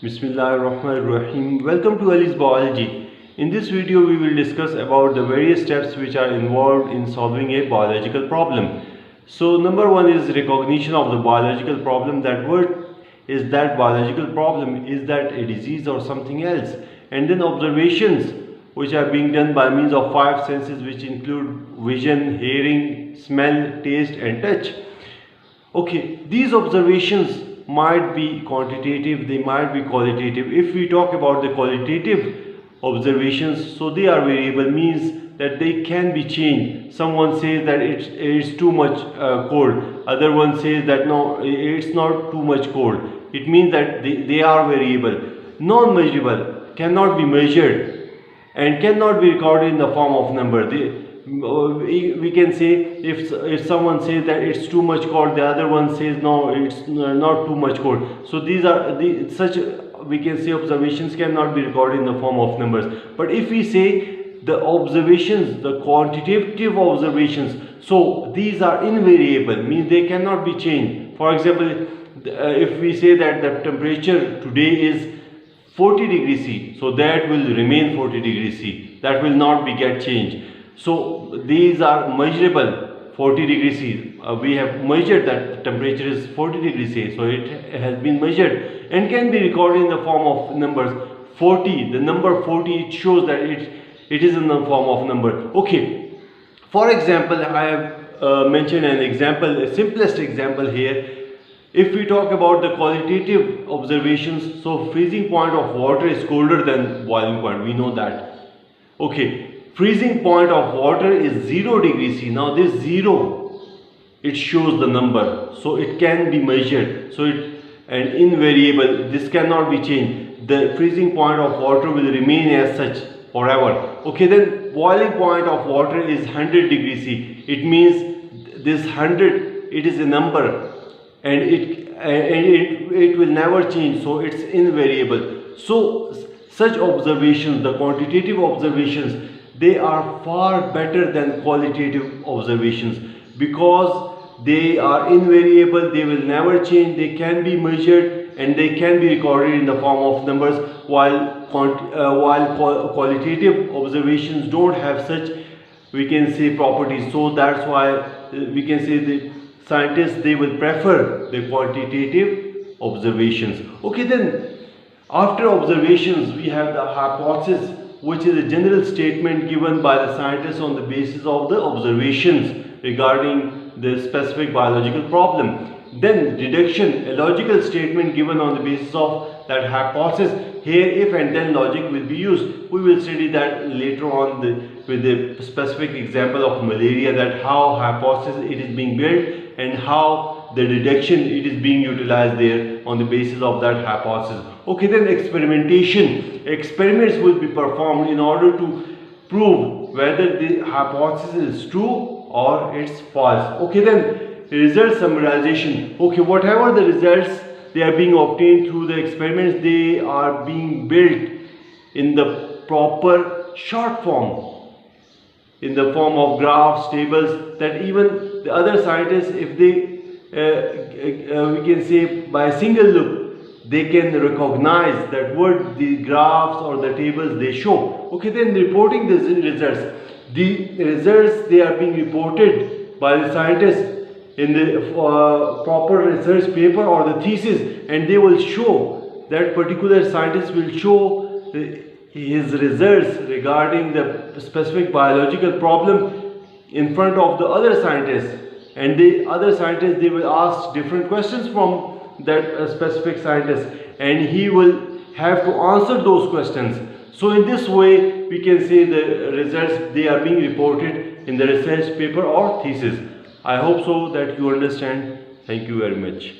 Bismillahirrahmanirrahim. Welcome to Ali's Biology. In this video we will discuss about the various steps which are involved in solving a biological problem. So number one is recognition of the biological problem. That word is that biological problem, is that a disease or something else? And then observations which are being done by means of five senses, which include vision, hearing, smell, taste and touch. Okay, these observations might be quantitative, they might be qualitative. If we talk about the qualitative observations, so they are variable, means that they can be changed. Someone says that it's too much cold, other one says that no, it's not too much cold. It means that they are variable. Non-measurable, cannot be measured and cannot be recorded in the form of number. We can say if someone says that it's too much cold, the other one says no, it's not too much cold. So these are such, we can say, observations cannot be recorded in the form of numbers. But if we say the observations, the quantitative observations, so these are invariable, means they cannot be changed. For example, if we say that the temperature today is 40 degrees C, so that will remain 40 degrees C, that will not be get changed. So these are measurable. 40 degrees C, we have measured that the temperature is 40 degrees C, so it has been measured and can be recorded in the form of numbers. 40, the number 40, it shows that it is in the form of number. Okay, for example, I have mentioned an example, a simplest example here. If we talk about the qualitative observations, so freezing point of water is colder than boiling point, we know that. Okay, freezing point of water is 0 degrees C. Now this 0, it shows the number, so it can be measured. So and invariable, this cannot be changed. The freezing point of water will remain as such forever. Okay, then boiling point of water is 100 degrees C. It means this 100, it is a number and it will never change, so it's invariable. So such observations, the quantitative observations, they are far better than qualitative observations because they are invariable, they will never change, they can be measured and they can be recorded in the form of numbers, while qualitative observations don't have such, we can say, properties. So that's why we can say the scientists, they will prefer the quantitative observations. Okay, then after observations we have the hypothesis, which is a general statement given by the scientists on the basis of the observations regarding the specific biological problem. Then deduction, a logical statement given on the basis of that hypothesis. Here if and then logic will be used. We will study that later on with the specific example of malaria, that how hypothesis it is being built and how the deduction it is being utilized there on the basis of that hypothesis. Okay, then experimentation. Experiments will be performed in order to prove whether the hypothesis is true or it's false. Okay, then result summarization. Okay, whatever the results they are being obtained through the experiments, they are being built in the proper short form, in the form of graphs, tables, that even the other scientists, if they we can say by a single look, they can recognize that what the graphs or the tables they show. Okay, then reporting the results. The results, they are being reported by the scientists in the proper research paper or the thesis, and they will show, that particular scientist will show his results regarding the specific biological problem in front of the other scientists, and the other scientists, they will ask different questions from that specific scientist, and he will have to answer those questions. So in this way we can say the results, they are being reported in the research paper or thesis. I hope so that you understand. Thank you very much.